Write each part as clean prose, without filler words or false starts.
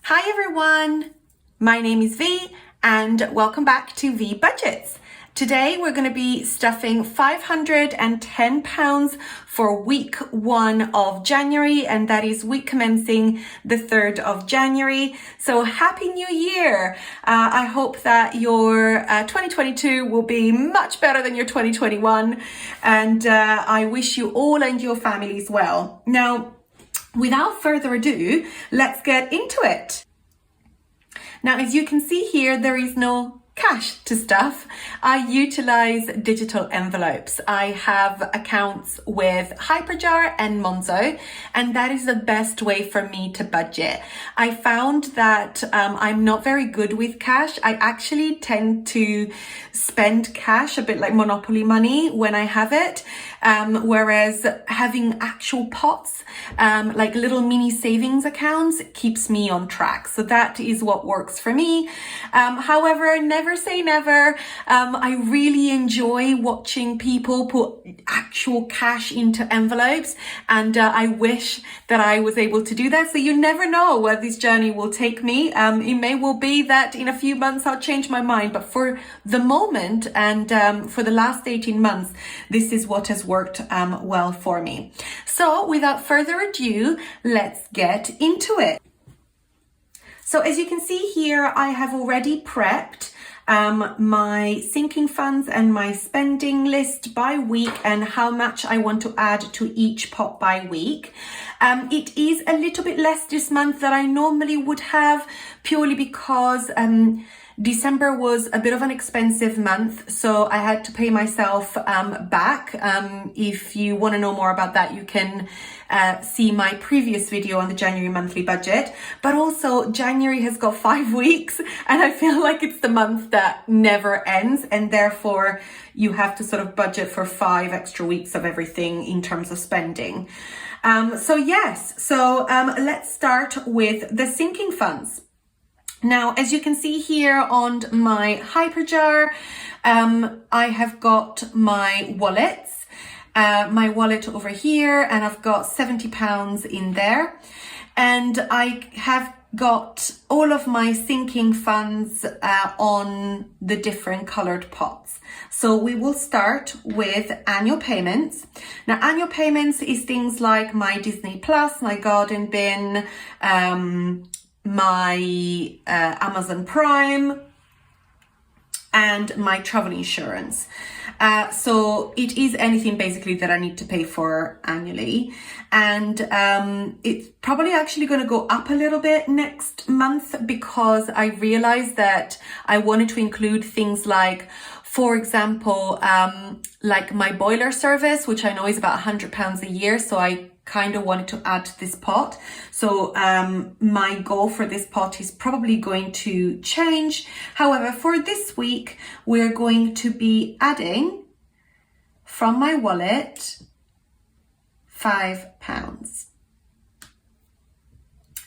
Hi everyone, my name is V and welcome back to V Budgets. Today we're going to be stuffing £510 for week 1 of January, and that is week commencing the 3rd of January. So happy new year. I hope that your 2022 will be much better than your 2021, and I wish you all and your families well. Now, without further ado, let's get into it. Now, as you can see here, there is no cash to stuff. I utilize digital envelopes. I have accounts with Hyperjar and Monzo, and that is the best way for me to budget. I found that I'm not very good with cash. I actually tend to spend cash a bit like Monopoly money when I have it, whereas having actual pots, like little mini savings accounts, keeps me on track. So that is what works for me. However, never say never. I really enjoy watching people put actual cash into envelopes, and I wish that I was able to do that. So you never know where this journey will take me. It may well be that in a few months I'll change my mind, but for the moment and for the last 18 months, this is what has worked well for me. So without further ado, let's get into it. So as you can see here, I have already prepped my sinking funds and my spending list by week and how much I want to add to each pot by week. It is a little bit less this month than I normally would have, purely because December was a bit of an expensive month, so I had to pay myself back. If you want to know more about that, you can see my previous video on the January monthly budget. But also, January has got 5 weeks, and I feel like it's the month that never ends, and therefore you have to sort of budget for 5 extra weeks of everything in terms of spending. Let's start with the sinking funds. Now, as you can see here on my Hyperjar, I have got my wallets, my wallet over here, and I've got £70 in there. And I have got all of my sinking funds on the different colored pots. So we will start with annual payments. Now, annual payments is things like my Disney Plus, my garden bin, my Amazon Prime, and my travel insurance. So it is anything basically that I need to pay for annually. And it's probably actually going to go up a little bit next month, because I realized that I wanted to include things like, for example, like my boiler service, which I know is about £100 a year. So I kind of wanted to add to this pot. So my goal for this pot is probably going to change. However, for this week, we're going to be adding from my wallet £5.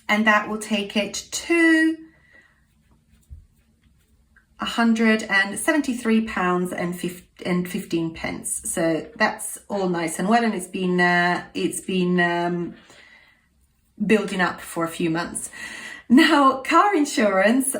And that will take it to £173.15. So that's all nice and well, and it's been building up for a few months. Now, car insurance,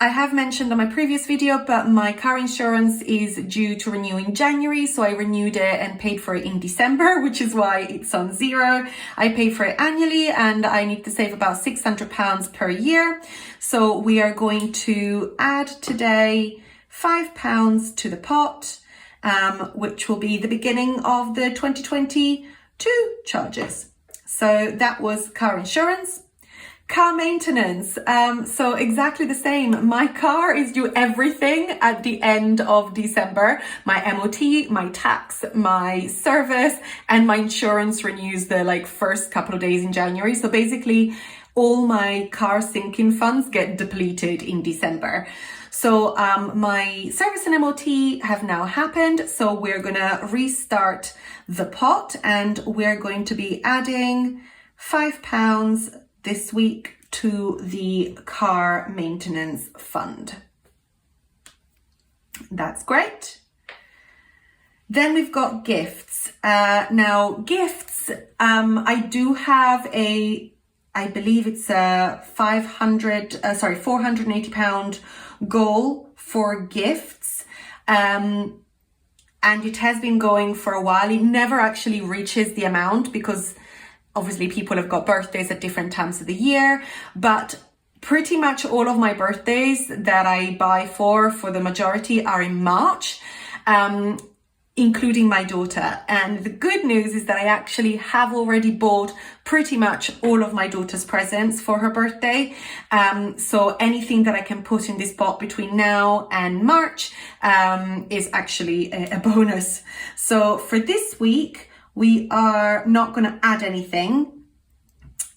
I have mentioned on my previous video, but my car insurance is due to renew in January. So I renewed it and paid for it in December, which is why it's on 0. I pay for it annually, and I need to save about £600 per year. So we are going to add today £5 to the pot, which will be the beginning of the 2022 charges. So that was car insurance. Car maintenance, so exactly the same. My car is due everything at the end of December. My MOT, my tax, my service, and my insurance renews the first couple of days in January. So basically all my car sinking funds get depleted in December. So my service and MOT have now happened. So we're gonna restart the pot, and we're going to be adding £5 this week to the car maintenance fund. That's great. Then we've got gifts. Now, gifts, I do have a I believe it's a £480 goal for gifts. And it has been going for a while. It never actually reaches the amount because obviously people have got birthdays at different times of the year, but pretty much all of my birthdays that I buy for the majority are in March, including my daughter. And the good news is that I actually have already bought pretty much all of my daughter's presents for her birthday. So anything that I can put in this pot between now and March is actually a bonus. So for this week, we are not going to add anything.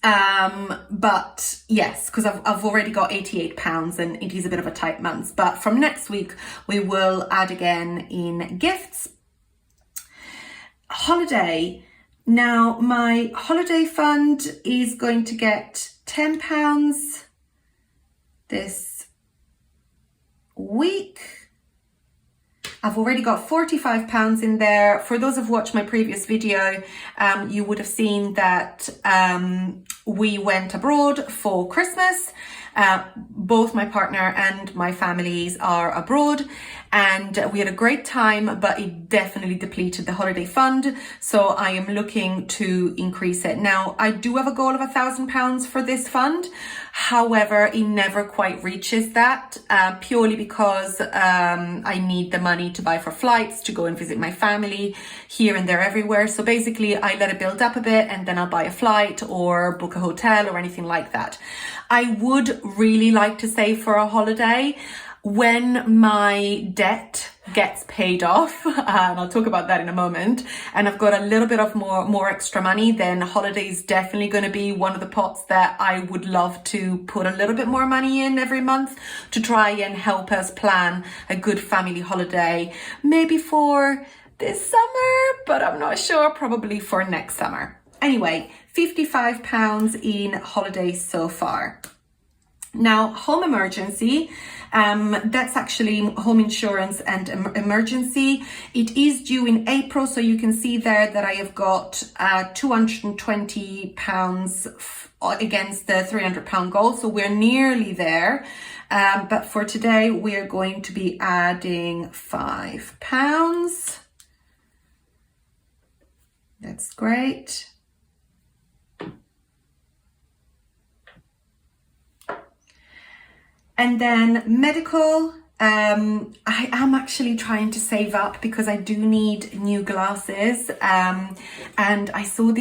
But yes, because I've already got £88 and it is a bit of a tight month. But from next week, we will add again in gifts. Holiday. Now, my holiday fund is going to get £10 this week. I've already got £45 in there. For those who've watched my previous video, you would have seen that we went abroad for Christmas. Both my partner and my families are abroad, and we had a great time, but it definitely depleted the holiday fund. So I am looking to increase it. Now, I do have a goal of £1,000 for this fund. However, it never quite reaches that, purely because I need the money to buy for flights, to go and visit my family here and there everywhere. So basically, I let it build up a bit and then I'll buy a flight or book a hotel or anything like that. I would really like to save for a holiday when my debt gets paid off, and I'll talk about that in a moment, and I've got a little bit of more extra money, then holiday is definitely going to be one of the pots that I would love to put a little bit more money in every month to try and help us plan a good family holiday, maybe for this summer, but I'm not sure, probably for next summer. Anyway, £55 in holidays so far. Now, home emergency, that's actually home insurance and emergency. It is due in April, so you can see there that I have got £220 against the £300 goal, so we're nearly there. But for today, we're going to be adding £5. That's great. And then medical, I am actually trying to save up because I do need new glasses. And I saw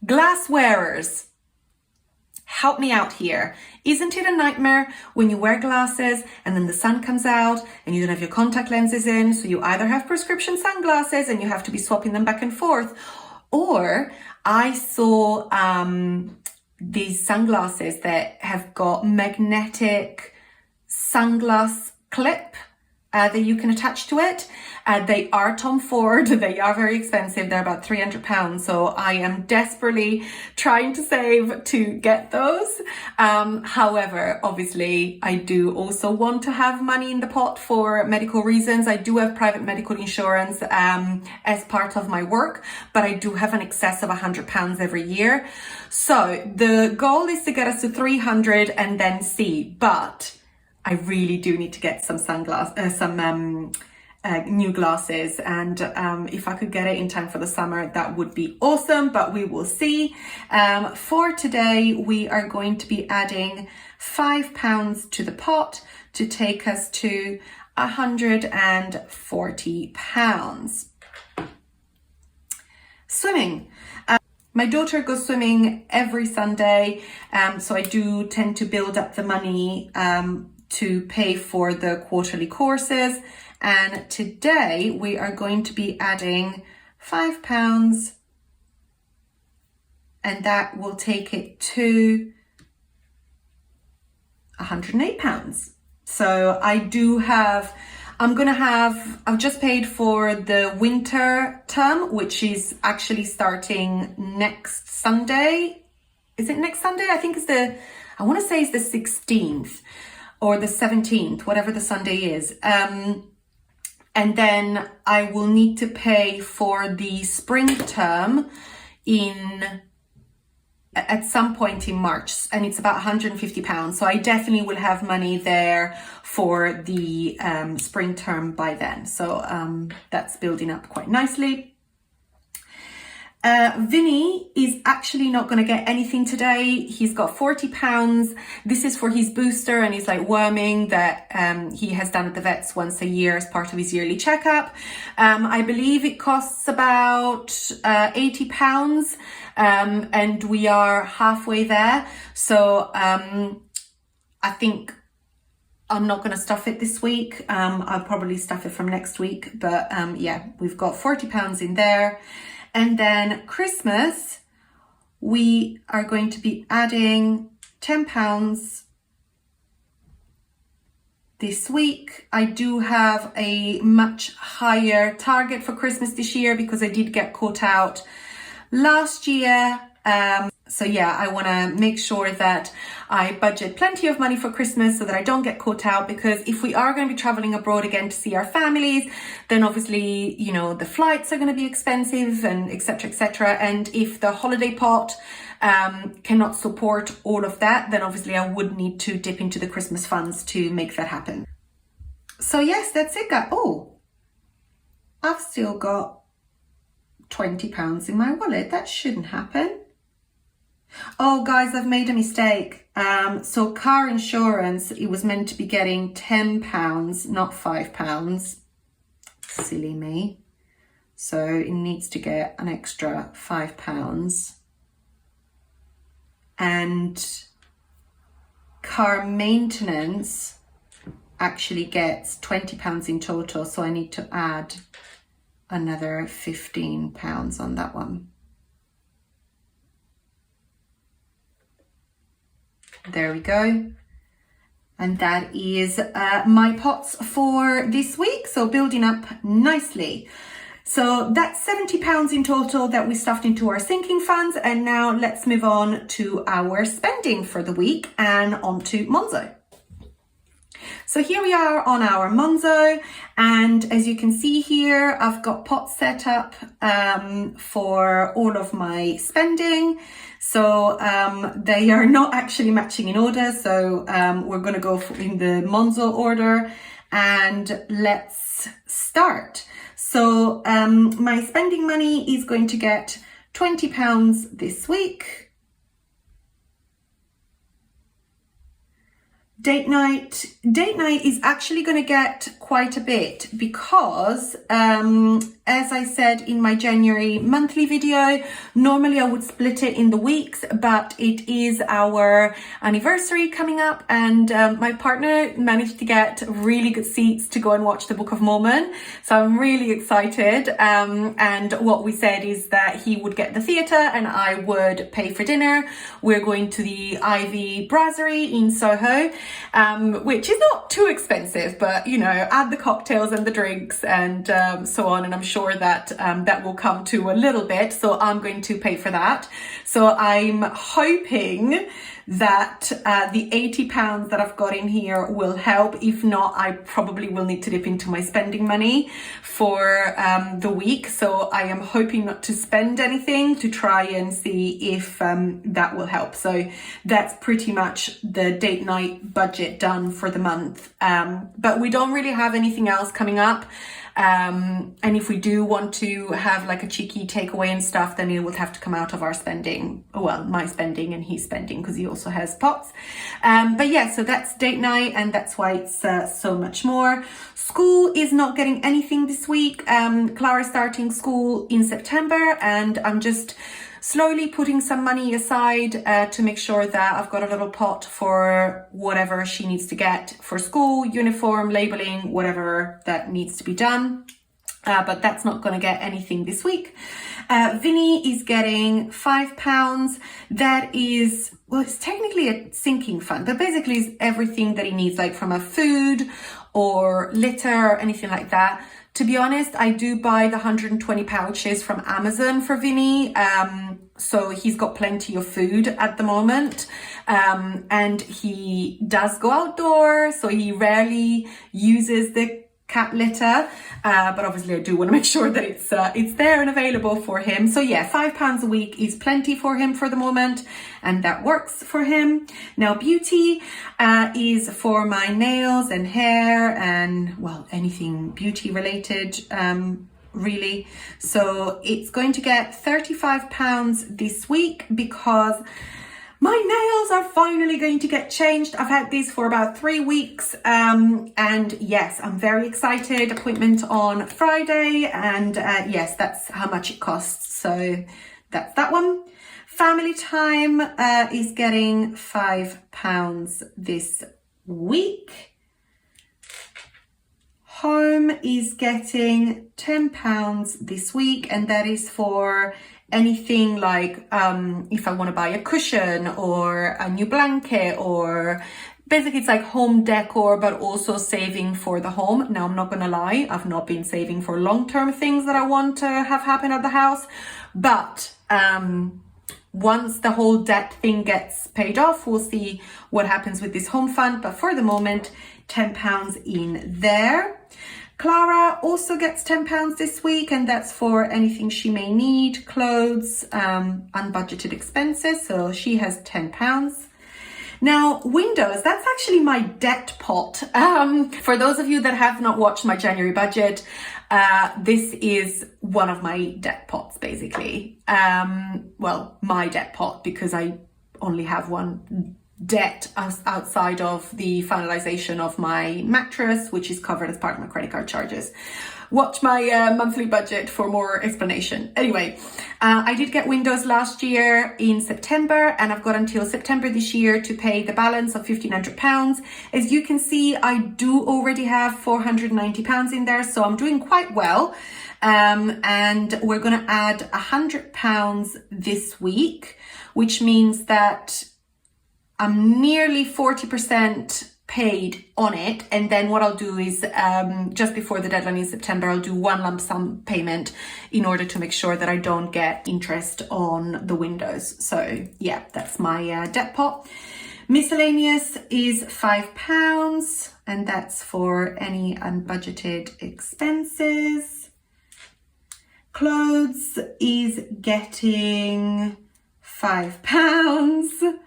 glass wearers. Help me out here. Isn't it a nightmare when you wear glasses and then the sun comes out and you don't have your contact lenses in? So you either have prescription sunglasses and you have to be swapping them back and forth. Or I saw these sunglasses that have got magnetic sunglass clip that you can attach to it. They are Tom Ford. They are very expensive. They're about £300. So I am desperately trying to save to get those. However, obviously, I do also want to have money in the pot for medical reasons. I do have private medical insurance as part of my work, but I do have an excess of £100 every year. So the goal is to get us to 300 and then see, but I really do need to get some new glasses, and if I could get it in time for the summer, that would be awesome, but we will see. For today, we are going to be adding £5 to the pot to take us to £140. Swimming. My daughter goes swimming every Sunday, so I do tend to build up the money to pay for the quarterly courses. And today we are going to be adding £5, and that will take it to £108. So I've just paid for the winter term, which is actually starting next Sunday. Is it next Sunday? I think I want to say it's the 16th or the 17th, whatever the Sunday is. And then I will need to pay for the spring term in at some point in March, and it's about £150. So I definitely will have money there for the spring term by then. So that's building up quite nicely. Vinny is actually not going to get anything today. He's got £40. This is for his booster and his like worming that he has done at the vets once a year as part of his yearly checkup. I believe it costs about £80, and we are halfway there. So I think I'm not going to stuff it this week. I'll probably stuff it from next week. But yeah, we've got £40 in there. And then Christmas, we are going to be adding £10 this week. I do have a much higher target for Christmas this year because I did get caught out last year. So yeah, I want to make sure that I budget plenty of money for Christmas so that I don't get caught out, because if we are going to be traveling abroad again to see our families, then obviously, you know, the flights are going to be expensive and etc, etc. And if the holiday pot cannot support all of that, then obviously I would need to dip into the Christmas funds to make that happen. So yes, that's it, guys. Oh, I've still got £20 in my wallet. That shouldn't happen. Oh guys, I've made a mistake. So car insurance, it was meant to be getting £10, not £5. Silly me. So it needs to get an extra £5. And car maintenance actually gets £20 in total. So I need to add another £15 on that one. There we go. And that is my pots for this week. So building up nicely. So that's £70 in total that we stuffed into our sinking funds. And now let's move on to our spending for the week and onto Monzo. So here we are on our Monzo, and as you can see here, I've got pots set up for all of my spending. So they are not actually matching in order. So we're going to go in the Monzo order, and let's start. So my spending money is going to get £20 this week. Date night is actually going to get quite a bit because, as I said in my January monthly video, normally I would split it in the weeks, but it is our anniversary coming up, and my partner managed to get really good seats to go and watch the Book of Mormon. So I'm really excited. And what we said is that he would get the theatre and I would pay for dinner. We're going to the Ivy Brasserie in Soho. Which is not too expensive, but you know, add the cocktails and the drinks and so on, and I'm sure that that will come to a little bit, so I'm going to pay for that. So I'm hoping that the £80 that I've got in here will help. If not, I probably will need to dip into my spending money for the week. So I am hoping not to spend anything to try and see if that will help. So that's pretty much the date night budget done for the month. But we don't really have anything else coming up. And if we do want to have like a cheeky takeaway and stuff, then it will have to come out of our spending. Well, my spending and his spending, because he also has pots. But yeah, so that's date night, and that's why it's so much more. School is not getting anything this week. Clara's starting school in September, and I'm just slowly putting some money aside to make sure that I've got a little pot for whatever she needs to get for school, uniform, labeling, whatever that needs to be done. But that's not going to get anything this week. Vinny is getting £5. That is, well, it's technically a sinking fund, but basically it's everything that he needs, like from a food or litter or anything like that. To be honest, I do buy the 120 pouches from Amazon for Vinny. So he's got plenty of food at the moment. And he does go outdoors, so he rarely uses the cat litter, but obviously I do want to make sure that it's there and available for him. So yeah, £5 a week is plenty for him for the moment, and that works for him. Now beauty is for my nails and hair and, well, anything beauty related, really. So it's going to get £35 this week because my nails are finally going to get changed. I've had these for about 3 weeks, and yes, I'm very excited. Appointment on Friday, and yes, that's how much it costs. So that's that one. Family time is getting £5 this week. Home is getting £10 this week, and that is for anything like if I want to buy a cushion or a new blanket, or basically it's like home decor, but also saving for the home. Now, I'm not gonna lie, I've not been saving for long-term things that I want to have happen at the house, but once the whole debt thing gets paid off, we'll see what happens with this home fund. But for the moment, £10 in there. Clara also gets £10 this week, and that's for anything she may need, clothes, unbudgeted expenses. So she has £10. Now, windows, that's actually my debt pot. For those of you that have not watched my January budget, this is one of my debt pots, basically. Well, my debt pot, because I only have one debt outside of the finalization of my mattress, which is covered as part of my credit card charges. Watch my monthly budget for more explanation. Anyway, I did get windows last year in September, and I've got until September this year to pay the balance of £1,500. As you can see, I do already have £490 in there, so I'm doing quite well. And we're going to add £100 this week, which means that I'm nearly 40% paid on it. And then what I'll do is just before the deadline in September, I'll do one lump sum payment in order to make sure that I don't get interest on the windows. So yeah, that's my debt pot. Miscellaneous is £5, and that's for any unbudgeted expenses. Clothes is getting £5.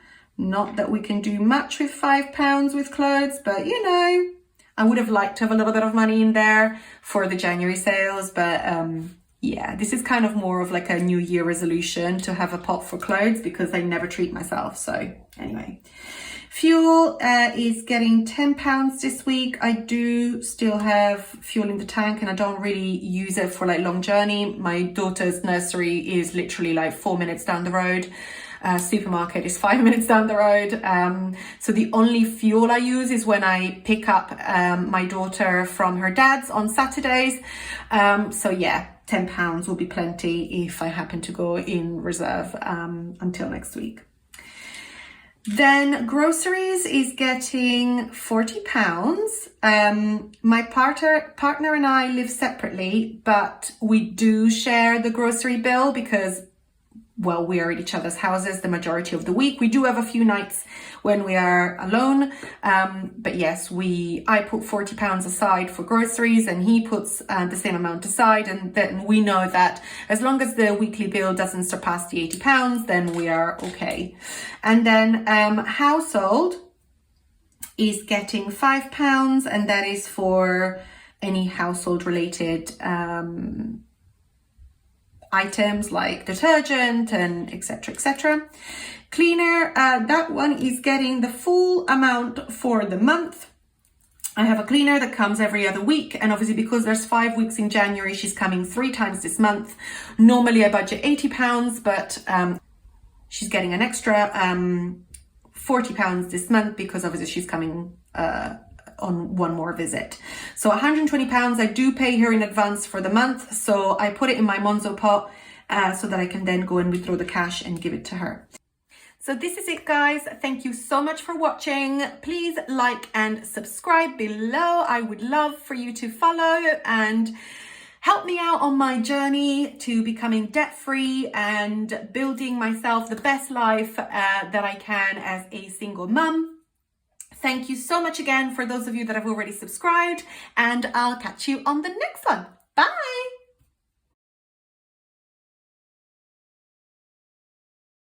Not that we can do much with £5 with clothes, but you know, I would have liked to have a little bit of money in there for the January sales, but yeah, this is kind of more of like a New Year resolution to have a pot for clothes because I never treat myself. So anyway, fuel is getting £10 this week. I do still have fuel in the tank, and I don't really use it for like long journey. My daughter's nursery is literally like 4 minutes down the road. Supermarket is 5 minutes down the road. So the only fuel I use is when I pick up my daughter from her dad's on Saturdays. So yeah, £10 will be plenty if I happen to go in reserve until next week. Then groceries is getting £40. My partner and I live separately, but we do share the grocery bill because, well, we are at each other's houses the majority of the week. We do have a few nights when we are alone. But yes, I put £40 aside for groceries, and he puts the same amount aside. And then we know that as long as the weekly bill doesn't surpass the £80, then we are okay. And then household is getting £5, and that is for any household related items like detergent and etc. etc. Cleaner, that one is getting the full amount for the month. I have a cleaner that comes every other week, and obviously because there's 5 weeks in January, she's coming 3 times this month. Normally I budget £80, but she's getting an extra £40 this month because obviously she's coming on one more visit. So £120 I do pay her in advance for the month, so I put it in my Monzo pot so that I can then go and withdraw the cash and give it to her. So this is it, guys. Thank you so much for watching. Please like and subscribe below. I would love for you to follow and help me out on my journey to becoming debt-free and building myself the best life that I can as a single mum. Thank you so much again for those of you that have already subscribed, and I'll catch you on the next one. Bye!